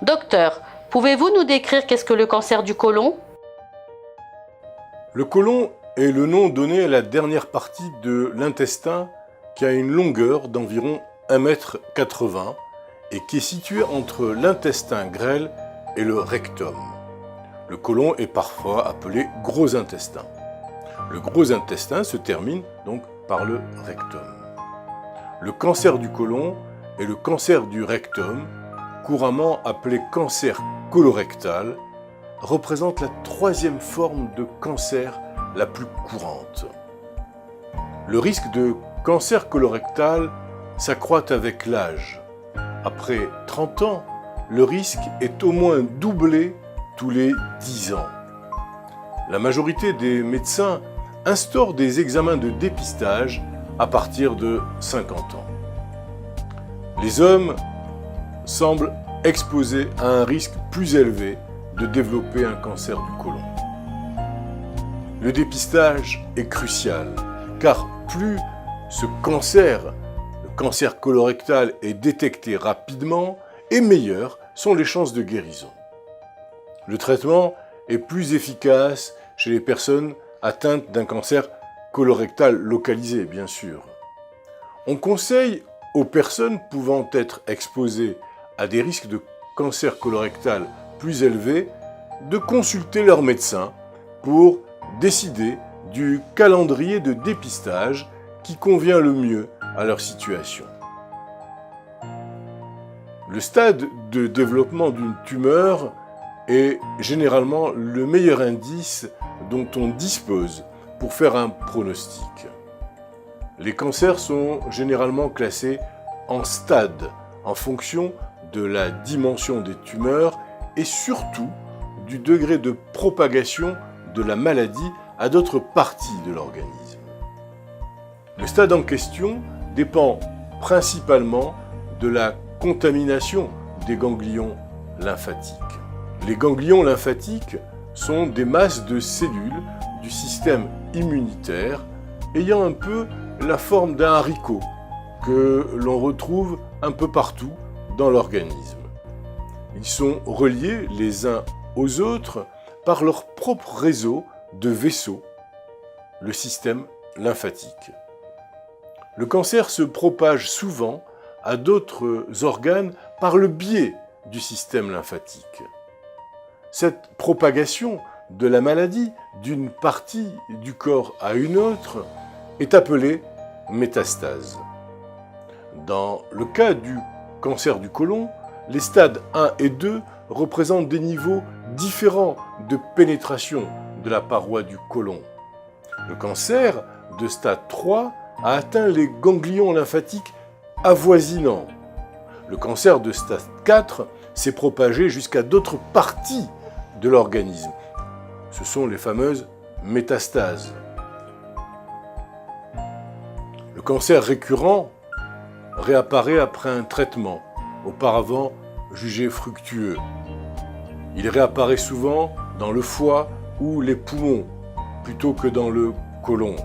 Docteur, pouvez-vous nous décrire qu'est-ce que le cancer du côlon? Le côlon est le nom donné à la dernière partie de l'intestin qui a une longueur d'environ 1,80 m et qui est située entre l'intestin grêle et le rectum. Le côlon est parfois appelé gros intestin. Le gros intestin se termine donc par le rectum. Le cancer du côlon et le cancer du rectum, couramment appelé cancer colorectal, représente la troisième forme de cancer la plus courante. Le risque de cancer colorectal s'accroît avec l'âge. Après 30 ans, le risque est au moins doublé tous les 10 ans. La majorité des médecins instaurent des examens de dépistage à partir de 50 ans. Les hommes semblent exposés à un risque plus élevé de développer un cancer du côlon. Le dépistage est crucial, car plus ce cancer, le cancer colorectal, est détecté rapidement, et meilleures sont les chances de guérison. Le traitement est plus efficace chez les personnes atteintes d'un cancer colorectal localisé, bien sûr. On conseille aux personnes pouvant être exposées à des risques de cancer colorectal plus élevés de consulter leur médecin pour décider du calendrier de dépistage qui convient le mieux à leur situation. Le stade de développement d'une tumeur est généralement le meilleur indice dont on dispose pour faire un pronostic. Les cancers sont généralement classés en stades en fonction de la dimension des tumeurs et surtout du degré de propagation de la maladie à d'autres parties de l'organisme. Le stade en question dépend principalement de la contamination des ganglions lymphatiques. Les ganglions lymphatiques sont des masses de cellules du système immunitaire ayant un peu la forme d'un haricot que l'on retrouve un peu partout dans l'organisme. Ils sont reliés les uns aux autres par leur propre réseau de vaisseaux, le système lymphatique. Le cancer se propage souvent à d'autres organes par le biais du système lymphatique. Cette propagation de la maladie d'une partie du corps à une autre est appelée métastase. Dans le cas du cancer du côlon, les stades 1 et 2 représentent des niveaux différents de pénétration de la paroi du côlon. Le cancer de stade 3 a atteint les ganglions lymphatiques avoisinants. Le cancer de stade 4 s'est propagé jusqu'à d'autres parties de l'organisme. Ce sont les fameuses métastases. Le cancer récurrent réapparaît après un traitement, auparavant jugé fructueux. Il réapparaît souvent dans le foie ou les poumons, plutôt que dans le côlon.